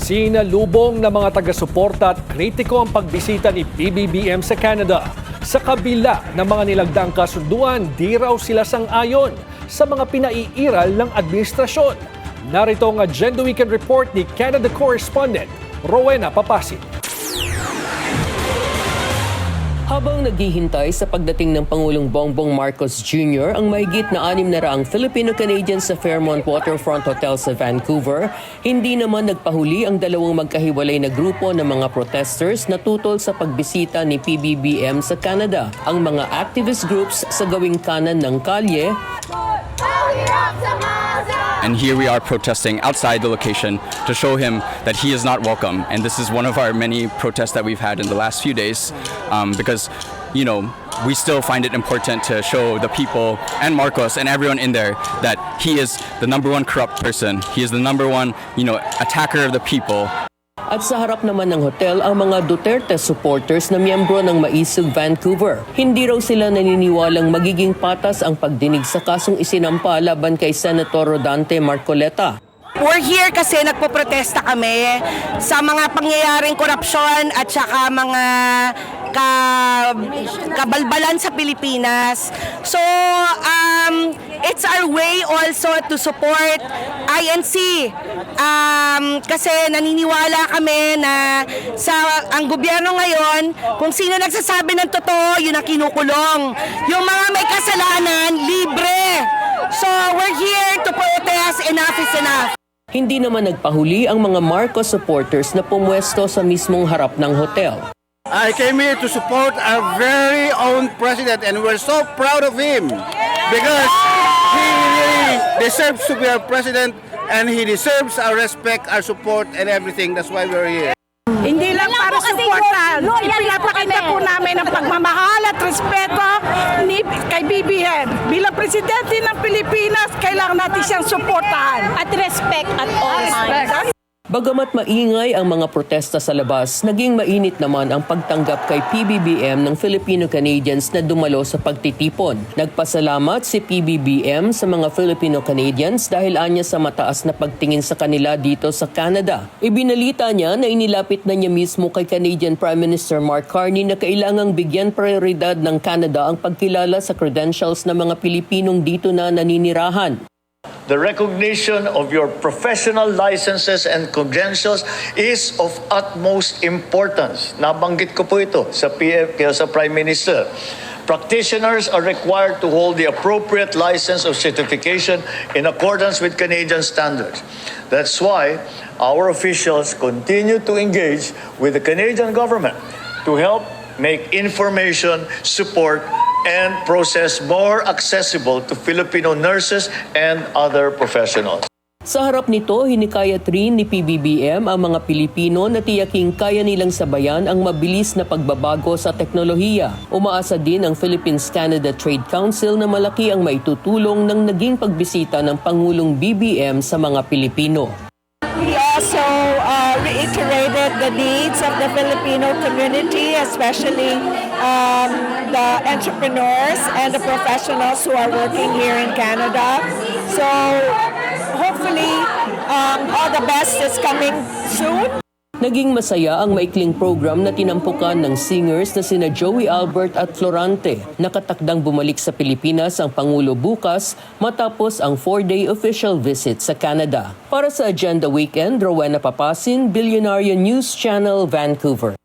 Sinalubong ng mga taga-suporta at kritiko ang pagbisita ni PBBM sa Canada. Sa kabila ng mga nilagdaang kasunduan, di raw sila sang-ayon sa mga pinaiiral ng administrasyon. Narito ang Agenda Weekend Report ni Canada correspondent Rowena Papasit. Habang naghihintay sa pagdating ng Pangulong Bongbong Marcos Jr., ang mahigit na 600 Filipino-Canadians sa Fairmont Waterfront Hotel sa Vancouver, hindi naman nagpahuli ang dalawang magkahiwalay na grupo ng mga protesters na tutol sa pagbisita ni PBBM sa Canada. Ang mga activist groups sa gawing kanan ng kalye, and here we are protesting outside the location to show him that he is not welcome. And this is one of our many protests that we've had in the last few days because, you know, we still find it important to show the people and Marcos and everyone in there that he is the #1 corrupt person. He is the #1, attacker of the people. at sa harap naman ng hotel ang mga Duterte supporters na miyembro ng Maisog Vancouver. Hindi raw sila naniniwalang magiging patas ang pagdinig sa kasong isinampa laban kay Senator Rodante Marcoleta. We're here kasi nagpoprotesta kami sa mga pangyayaring korupsyon at saka mga kabalbalan sa Pilipinas. So, it's our way also to support INC. Kasi naniniwala kami na ang gobyerno ngayon, kung sino nagsasabi ng totoo, yun ang kinukulong. Yung mga may kasalanan, libre. So, we're here to protest. Enough is enough. Hindi naman nagpahuli ang mga Marcos supporters na pumwesto sa mismong harap ng hotel. I came here to support our very own president and we're so proud of him because he really deserves to be our president and he deserves our respect, our support and everything. That's why we're here. Hindi lang para supportan, ipinapakita po namin ang pagmamahal at respeto kay BBM. Bilang presidente ng Pilipinas, kailangan natin siyang suportahan. At respect at all times. Bagamat maingay ang mga protesta sa labas, naging mainit naman ang pagtanggap kay PBBM ng Filipino-Canadians na dumalo sa pagtitipon. Nagpasalamat si PBBM sa mga Filipino-Canadians dahil anya sa mataas na pagtingin sa kanila dito sa Canada. Ibinalita niya na inilapit na niya mismo kay Canadian Prime Minister Mark Carney na kailangang bigyan prioridad ng Canada ang pagkilala sa credentials ng mga Pilipinong dito na naninirahan. The recognition of your professional licenses and credentials is of utmost importance. Nabanggit ko po ito sa Prime Minister. Practitioners are required to hold the appropriate license or certification in accordance with Canadian standards. That's why our officials continue to engage with the Canadian government to help make information, support, and process more accessible to Filipino nurses and other professionals. Sa harap nito, hinikayat rin ni PBBM ang mga Pilipino na tiyaking kaya nilang sabayan ang mabilis na pagbabago sa teknolohiya. Umaasa din ang Philippines-Canada Trade Council na malaki ang maitutulong ng naging pagbisita ng Pangulong BBM sa mga Pilipino. He also reiterated the needs of the Filipino community, especially the entrepreneurs and the professionals who are working here in Canada. So hopefully all the best is coming soon. Naging masaya ang maikling program na tinampukan ng singers na sina Joey Albert at Florante. Nakatakdang bumalik sa Pilipinas ang Pangulo bukas matapos ang 4-day official visit sa Canada. Para sa Agenda Weekend, Rowena Papasin, Billionaire News Channel, Vancouver.